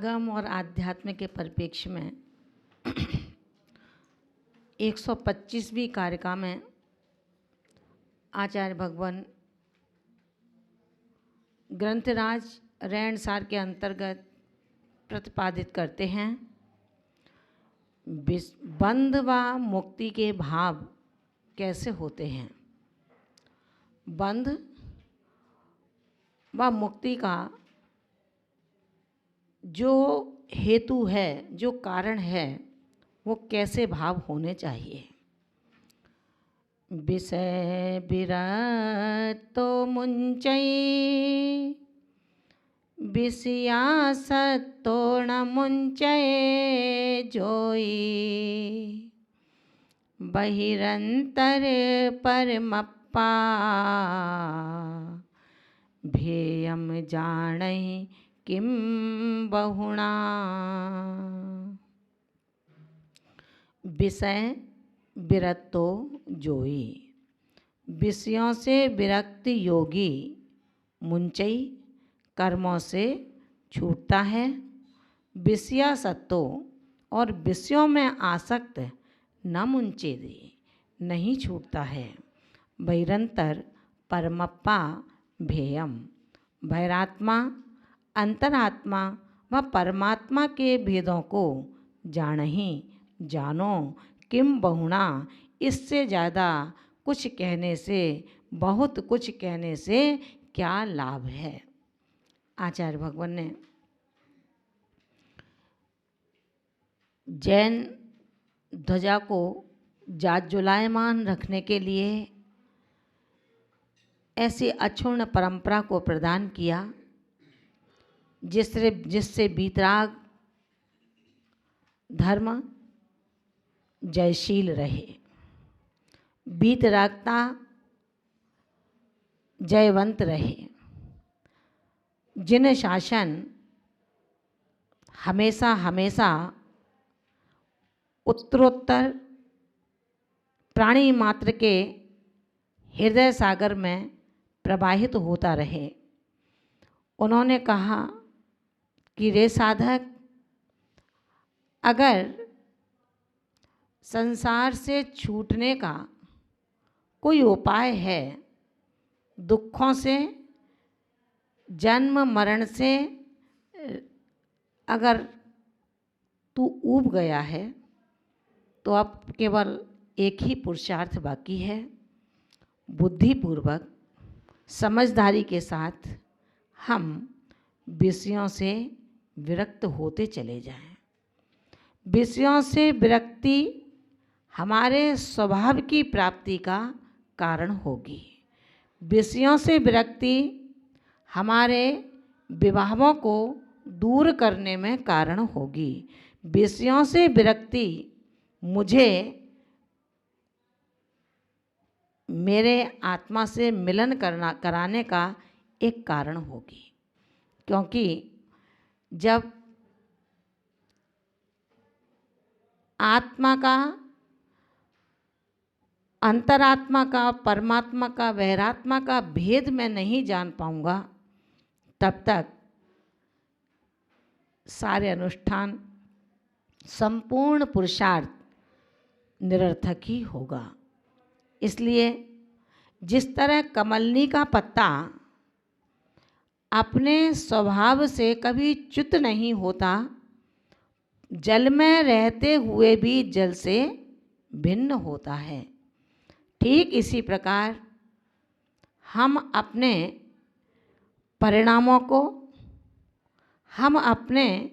आगम और आध्यात्म के परिप्रेक्ष्य में 125वीं कारिका में आचार्य भगवान ग्रंथराज रहनसार के अंतर्गत प्रतिपादित करते हैं। बंध व मुक्ति के भाव कैसे होते हैं। बंध व मुक्ति का जो हेतु है, जो कारण है, वो कैसे भाव होने चाहिए। विषय विरतो मुंचई विषयासक्तो न मुंचये जोई बहिरंतर परमप्पा भेयम जानहि किम बहुणा। विषय विरतो जोई, विषयों से विरक्त योगी मुंचई कर्मों से छूटता है। विषयासक्तो और विषयों में आसक्त न मुंचेदे नहीं छूटता है। बहिरंतर परमप्पा भेयम बहिरात्मा अंतरात्मा व परमात्मा के भेदों को जानहि जानो किम बहुणा, इससे ज़्यादा कुछ कहने से, बहुत कुछ कहने से क्या लाभ है। आचार्य भगवान ने जैन ध्वजा को जाज्वल्यमान रखने के लिए ऐसी अक्षुण्ण परंपरा को प्रदान किया जिससे वीतराग धर्म जयशील रहे, वीतरागता जयवंत रहे। जिन शासन हमेशा हमेशा उत्तरोत्तर प्राणी मात्र के हृदय सागर में प्रवाहित होता रहे, उन्होंने कहा कि रे साधक, अगर संसार से छूटने का कोई उपाय है, दुखों से, जन्म मरण से अगर तू ऊब गया है, तो अब केवल एक ही पुरुषार्थ बाकी है। बुद्धिपूर्वक समझदारी के साथ हम विषयों से विरक्त होते चले जाएं। विषयों से विरक्ति हमारे स्वभाव की प्राप्ति का कारण होगी। विषयों से विरक्ति हमारे विभावों को दूर करने में कारण होगी। विषयों से विरक्ति मुझे मेरे आत्मा से मिलन कराने का एक कारण होगी। क्योंकि जब आत्मा का, अंतरात्मा का, परमात्मा का, बहिरात्मा का भेद मैं नहीं जान पाऊंगा, तब तक सारे अनुष्ठान, संपूर्ण पुरुषार्थ निरर्थक ही होगा। इसलिए जिस तरह कमलनी का पत्ता अपने स्वभाव से कभी च्युत नहीं होता, जल में रहते हुए भी जल से भिन्न होता है, ठीक इसी प्रकार हम अपने परिणामों को, हम अपने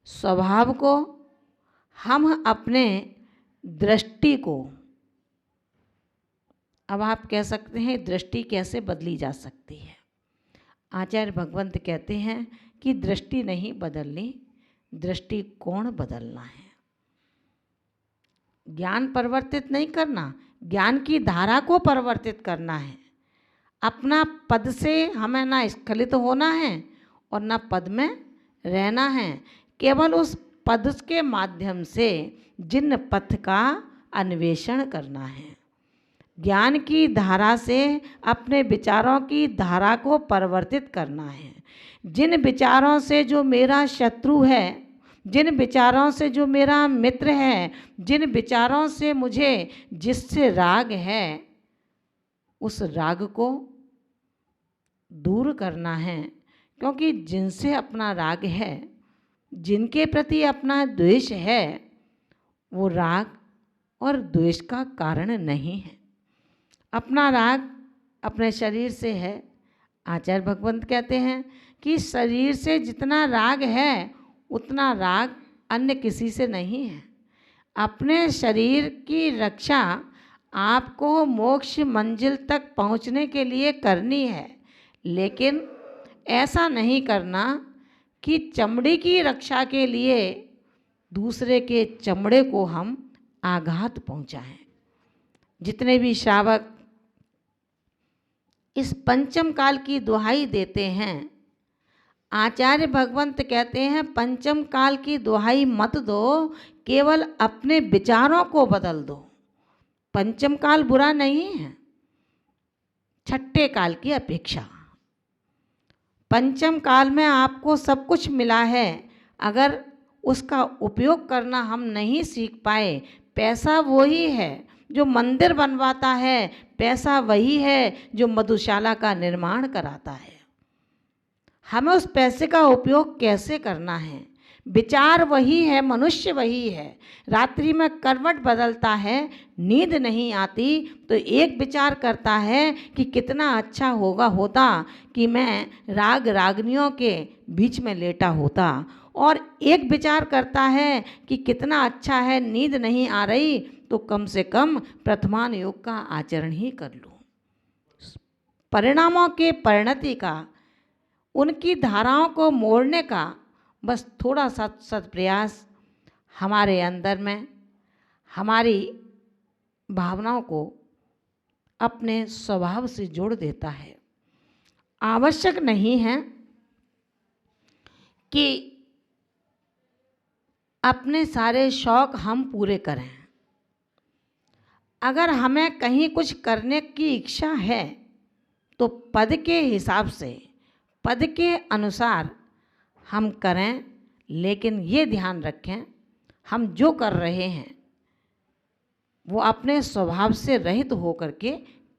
स्वभाव को, हम अपने दृष्टि को, अब आप कह सकते हैं दृष्टि कैसे बदली जा सकती है। आचार्य भगवंत कहते हैं कि दृष्टि नहीं बदलनी, दृष्टिकोण बदलना है। ज्ञान परिवर्तित नहीं करना, ज्ञान की धारा को परिवर्तित करना है। अपना पद से हमें ना स्खलित होना है और ना पद में रहना है। केवल उस पद के माध्यम से जिन पथ का अन्वेषण करना है। ज्ञान की धारा से अपने विचारों की धारा को परिवर्तित करना है। जिन विचारों से जो मेरा शत्रु है, जिन विचारों से जो मेरा मित्र है, जिन विचारों से मुझे जिससे राग है, उस राग को दूर करना है। क्योंकि जिनसे अपना राग है, जिनके प्रति अपना द्वेष है, वो राग और द्वेष का कारण नहीं है। अपना राग अपने शरीर से है। आचार्य भगवंत कहते हैं कि शरीर से जितना राग है उतना राग अन्य किसी से नहीं है। अपने शरीर की रक्षा आपको मोक्ष मंजिल तक पहुंचने के लिए करनी है, लेकिन ऐसा नहीं करना कि चमड़ी की रक्षा के लिए दूसरे के चमड़े को हम आघात पहुंचाएं। जितने भी श्रावक इस पंचम काल की दुहाई देते हैं, आचार्य भगवंत कहते हैं पंचम काल की दुहाई मत दो, केवल अपने विचारों को बदल दो। पंचम काल बुरा नहीं है छठे काल की अपेक्षा। पंचम काल में आपको सब कुछ मिला है, अगर उसका उपयोग करना हम नहीं सीख पाए, पैसा वही है जो मंदिर बनवाता है, पैसा वही है जो मधुशाला का निर्माण कराता है। हमें उस पैसे का उपयोग कैसे करना है? विचार वही है, मनुष्य वही है। रात्रि में करवट बदलता है, नींद नहीं आती तो एक विचार करता है कि कितना अच्छा होता कि मैं राग रागनियों के बीच में लेटा होता, और एक विचार करता है कि कितना अच्छा है, नींद नहीं आ रही तो कम से कम प्रथमान योग का आचरण ही कर लूँ। परिणामों के परिणति का, उनकी धाराओं को मोड़ने का बस थोड़ा सा सत्प्रयास हमारे अंदर में हमारी भावनाओं को अपने स्वभाव से जोड़ देता है। आवश्यक नहीं है कि अपने सारे शौक हम पूरे करें। अगर हमें कहीं कुछ करने की इच्छा है तो पद के हिसाब से, पद के अनुसार हम करें, लेकिन ये ध्यान रखें हम जो कर रहे हैं वो अपने स्वभाव से रहित होकर के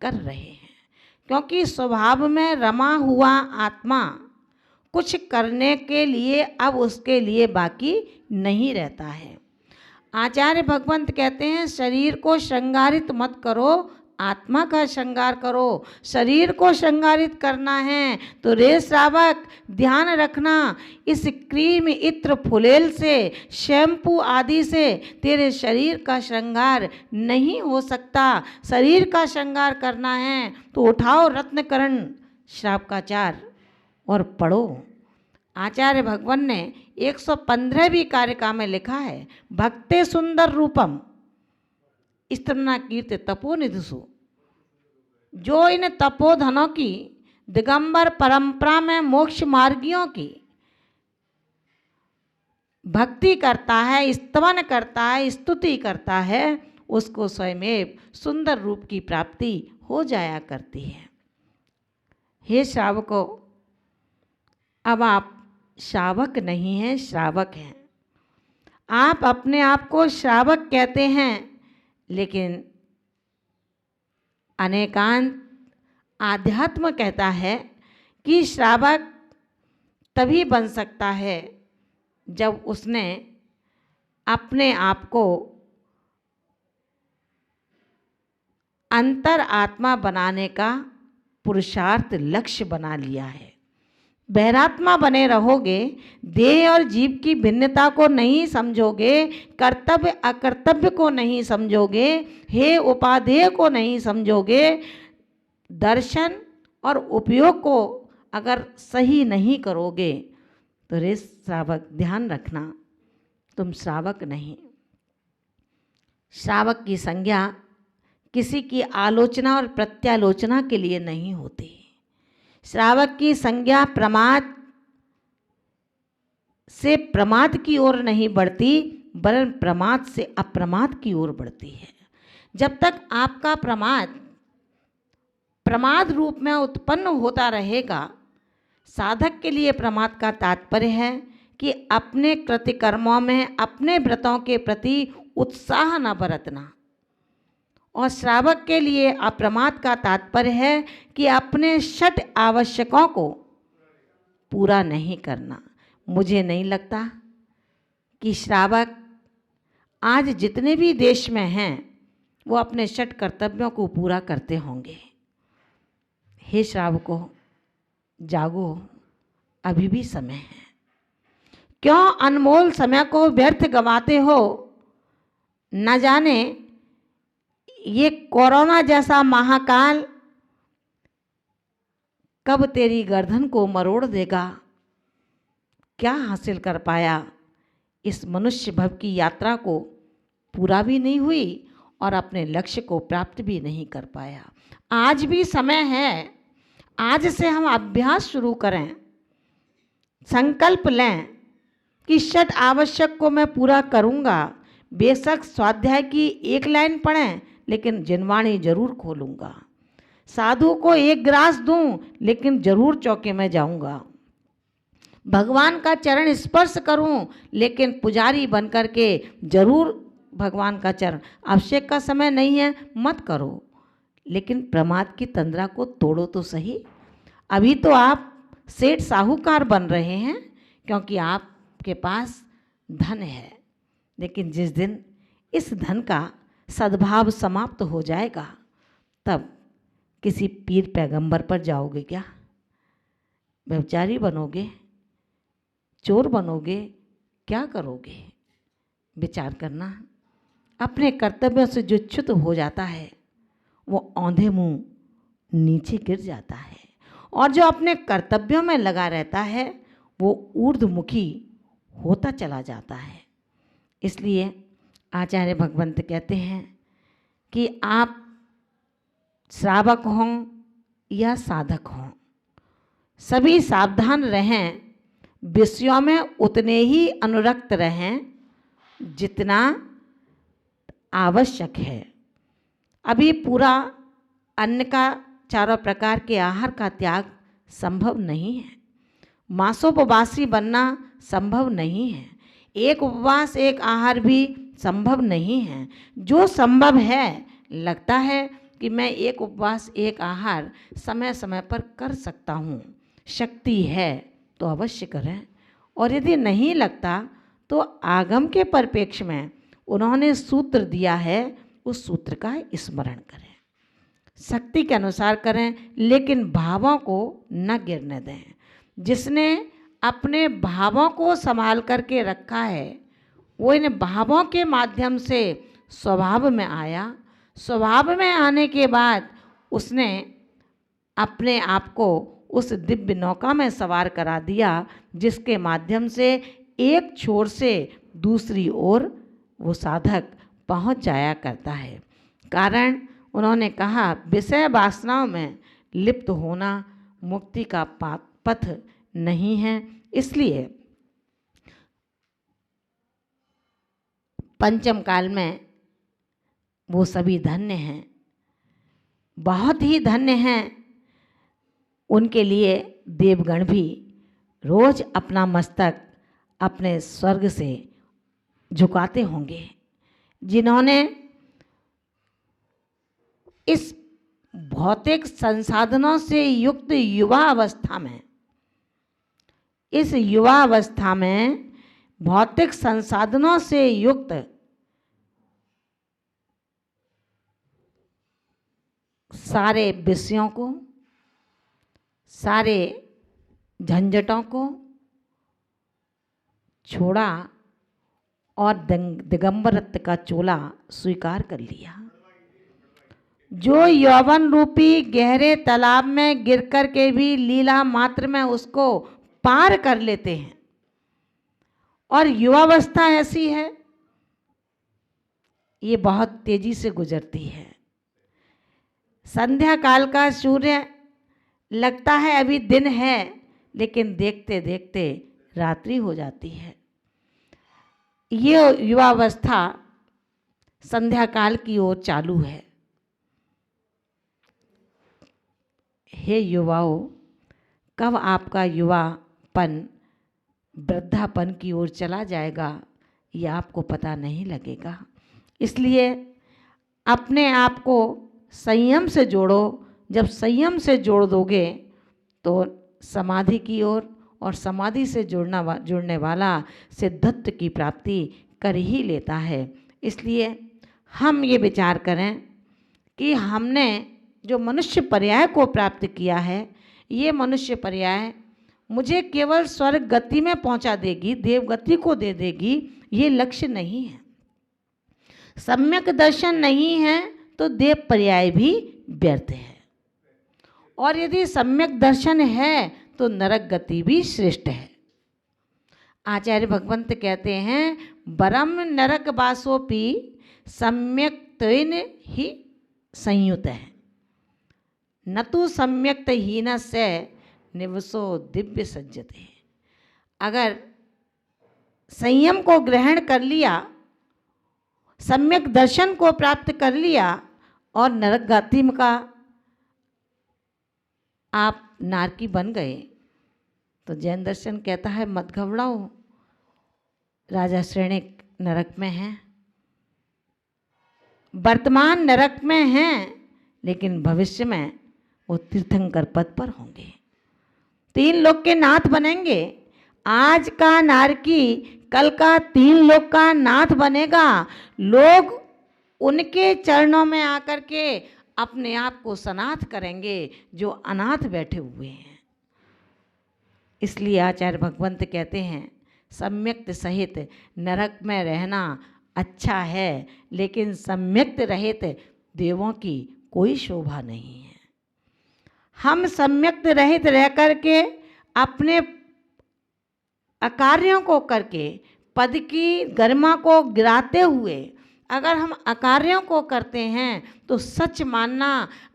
कर रहे हैं। क्योंकि स्वभाव में रमा हुआ आत्मा कुछ करने के लिए अब उसके लिए बाकी नहीं रहता है। आचार्य भगवंत कहते हैं शरीर को श्रृंगारित मत करो, आत्मा का श्रृंगार करो। शरीर को श्रृंगारित करना है तो रे श्रावक ध्यान रखना, इस क्रीम, इत्र, फुलेल से, शैम्पू आदि से तेरे शरीर का श्रृंगार नहीं हो सकता। शरीर का श्रृंगार करना है तो उठाओ रत्नकरण श्रावकाचार और पढ़ो। आचार्य भगवान ने 115वीं कारिका में लिखा है, भक्ते सुंदर रूपम स्त्रना कीर्ति तपोनिधिसु। जो इन तपोधनों की, दिगंबर परंपरा में मोक्ष मार्गियों की भक्ति करता है, स्तवन करता है, स्तुति करता है, उसको स्वयमेव सुंदर रूप की प्राप्ति हो जाया करती है। हे श्रावकों, अब आप श्रावक नहीं हैं, श्रावक हैं। आप अपने आप को श्रावक कहते हैं, लेकिन अनेकांत आध्यात्म कहता है कि श्रावक तभी बन सकता है जब उसने अपने आप को अंतर आत्मा बनाने का पुरुषार्थ लक्ष्य बना लिया है। बहरात्मा बने रहोगे, देह और जीव की भिन्नता को नहीं समझोगे, कर्तव्य अकर्तव्य को नहीं समझोगे, हे उपादेय को नहीं समझोगे, दर्शन और उपयोग को अगर सही नहीं करोगे तो रे श्रावक ध्यान रखना, तुम श्रावक नहीं। श्रावक की संज्ञा किसी की आलोचना और प्रत्यालोचना के लिए नहीं होती। श्रावक की संज्ञा प्रमाद से प्रमाद की ओर नहीं बढ़ती, वरन प्रमाद से अप्रमाद की ओर बढ़ती है। जब तक आपका प्रमाद प्रमाद रूप में उत्पन्न होता रहेगा। साधक के लिए प्रमाद का तात्पर्य है कि अपने कृतिकर्मों में अपने व्रतों के प्रति उत्साह न बरतना, और श्रावक के लिए अप्रमाद का तात्पर्य है कि अपने षट आवश्यकों को पूरा नहीं करना। मुझे नहीं लगता कि श्रावक आज जितने भी देश में हैं वो अपने षट कर्तव्यों को पूरा करते होंगे। हे श्रावकों, जागो, अभी भी समय है। क्यों अनमोल समय को व्यर्थ गंवाते हो? न जाने ये कोरोना जैसा महाकाल कब तेरी गर्दन को मरोड़ देगा। क्या हासिल कर पाया? इस मनुष्य भव की यात्रा को पूरा भी नहीं हुई और अपने लक्ष्य को प्राप्त भी नहीं कर पाया। आज भी समय है, आज से हम अभ्यास शुरू करें, संकल्प लें कि षट आवश्यक को मैं पूरा करूँगा। बेशक स्वाध्याय की एक लाइन पढ़ें, लेकिन जिनवाणी जरूर खोलूँगा। साधु को एक ग्रास दूं, लेकिन जरूर चौके में जाऊँगा। भगवान का चरण स्पर्श करूं, लेकिन पुजारी बन कर के जरूर भगवान का चरण। अभिषेक का समय नहीं है, मत करो, लेकिन प्रमाद की तंद्रा को तोड़ो तो सही। अभी तो आप सेठ साहूकार बन रहे हैं क्योंकि आपके पास धन है, लेकिन जिस दिन इस धन का सद्भाव समाप्त हो जाएगा, तब किसी पीर पैगंबर पर जाओगे क्या? व्यभिचारी बनोगे? चोर बनोगे? क्या करोगे? विचार करना। अपने कर्तव्यों से जो च्युत हो जाता है वो औंधे मुंह नीचे गिर जाता है, और जो अपने कर्तव्यों में लगा रहता है वो ऊर्ध्वमुखी होता चला जाता है। इसलिए आचार्य भगवंत कहते हैं कि आप श्रावक हों या साधक हों, सभी सावधान रहें, विषयों में उतने ही अनुरक्त रहें जितना आवश्यक है। अभी पूरा अन्न का, चारों प्रकार के आहार का त्याग संभव नहीं है। मासोपवासी बनना संभव नहीं है। एक उपवास एक आहार भी संभव नहीं है। जो संभव है, लगता है कि मैं एक उपवास एक आहार समय समय पर कर सकता हूँ, शक्ति है तो अवश्य करें। और यदि नहीं लगता तो आगम के परिप्रेक्ष्य में उन्होंने सूत्र दिया है, उस सूत्र का स्मरण करें, शक्ति के अनुसार करें, लेकिन भावों को न गिरने दें। जिसने अपने भावों को संभाल करके रखा है वो इन भावों के माध्यम से स्वभाव में आया। स्वभाव में आने के बाद उसने अपने आप को उस दिव्य नौका में सवार करा दिया, जिसके माध्यम से एक छोर से दूसरी ओर वो साधक पहुंच जाया करता है। कारण उन्होंने कहा, विषय वासनाओं में लिप्त होना मुक्ति का पथ नहीं है। इसलिए पंचम काल में वो सभी धन्य हैं, बहुत ही धन्य हैं। उनके लिए देवगण भी रोज अपना मस्तक अपने स्वर्ग से झुकाते होंगे। जिन्होंने इस भौतिक संसाधनों से युक्त युवा अवस्था में, इस युवा अवस्था में भौतिक संसाधनों से युक्त सारे विषयों को, सारे झंझटों को छोड़ा और दिगंबरत्व का चोला स्वीकार कर लिया। जो यौवन रूपी गहरे तालाब में गिर कर के भी लीला मात्र में उसको पार कर लेते हैं, और युवावस्था ऐसी है, ये बहुत तेजी से गुजरती है। संध्या काल का सूर्य लगता है अभी दिन है, लेकिन देखते देखते रात्रि हो जाती है। ये युवावस्था संध्या काल की ओर चालू है। हे युवाओं, कब आपका युवापन वृद्धापन की ओर चला जाएगा ये आपको पता नहीं लगेगा। इसलिए अपने आप को संयम से जोड़ो। जब संयम से जोड़ दोगे तो समाधि की ओर, और समाधि से जुड़ने वाला सिद्धत्व की प्राप्ति कर ही लेता है। इसलिए हम ये विचार करें कि हमने जो मनुष्य पर्याय को प्राप्त किया है, ये मनुष्य पर्याय मुझे केवल स्वर्ग गति में पहुंचा देगी, देव गति को दे देगी, ये लक्ष्य नहीं है। सम्यक दर्शन नहीं है तो देव पर्याय भी व्यर्थ है, और यदि सम्यक दर्शन है तो नरक गति भी श्रेष्ठ है। आचार्य भगवंत कहते हैं, बरम नरक वासोपि सम्यक्त्वेन ही संयुत है, न तो सम्यक्त हीन से निवसो दिव्य सज्जते। अगर संयम को ग्रहण कर लिया, सम्यक दर्शन को प्राप्त कर लिया और नरक गति का आप नारकी बन गए, तो जैन दर्शन कहता है मत घबराओ, राजा श्रेणिक नरक में हैं, वर्तमान नरक में हैं, लेकिन भविष्य में वो तीर्थंकर पद पर होंगे, तीन लोक के नाथ बनेंगे। आज का नारकी कल का तीन लोक का नाथ बनेगा। लोग उनके चरणों में आकर के अपने आप को सनाथ करेंगे जो अनाथ बैठे हुए हैं। इसलिए आचार्य भगवंत कहते हैं, सम्यक्त सहित नरक में रहना अच्छा है, लेकिन सम्यक्त रहित देवों की कोई शोभा नहीं है। हम सम्यक्त रहित रह करके अपने अकार्यों को करके पद की गरिमा को गिराते हुए अगर हम अकार्यों को करते हैं तो सच मानना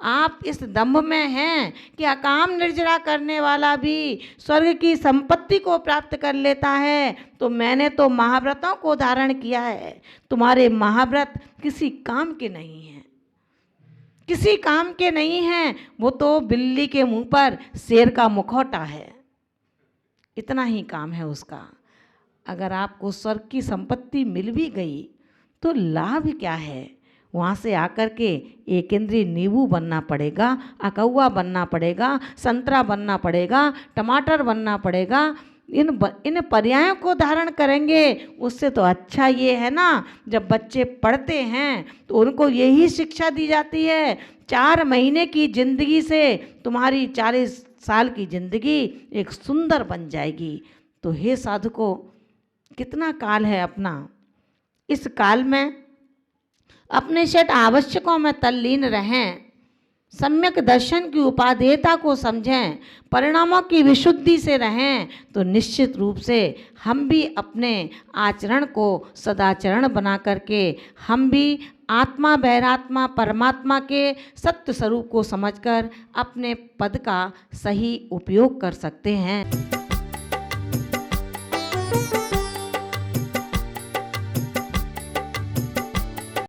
आप इस दंभ में हैं कि अकाम निर्जरा करने वाला भी स्वर्ग की संपत्ति को प्राप्त कर लेता है, तो मैंने तो महाव्रतों को धारण किया है। तुम्हारे महाव्रत किसी काम के नहीं हैं, किसी काम के नहीं हैं, वो तो बिल्ली के मुंह पर शेर का मुखौटा है, इतना ही काम है उसका। अगर आपको स्वर्ग की संपत्ति मिल भी गई तो लाभ क्या है? वहाँ से आकर के एक इंद्री नींबू बनना पड़ेगा, अकौवा बनना पड़ेगा, संतरा बनना पड़ेगा, टमाटर बनना पड़ेगा। इन पर्यायों को धारण करेंगे, उससे तो अच्छा ये है ना, जब बच्चे पढ़ते हैं तो उनको यही शिक्षा दी जाती है, 4 महीने की जिंदगी से तुम्हारी 40 साल की जिंदगी एक सुंदर बन जाएगी। तो हे साधुको, कितना काल है अपना, इस काल में अपने षट आवश्यकों में तल्लीन रहें, सम्यक दर्शन की उपादेयता को समझें, परिणामों की विशुद्धि से रहें, तो निश्चित रूप से हम भी अपने आचरण को सदाचरण बना करके हम भी आत्मा बहिरात्मा परमात्मा के सत्य स्वरूप को समझकर अपने पद का सही उपयोग कर सकते हैं।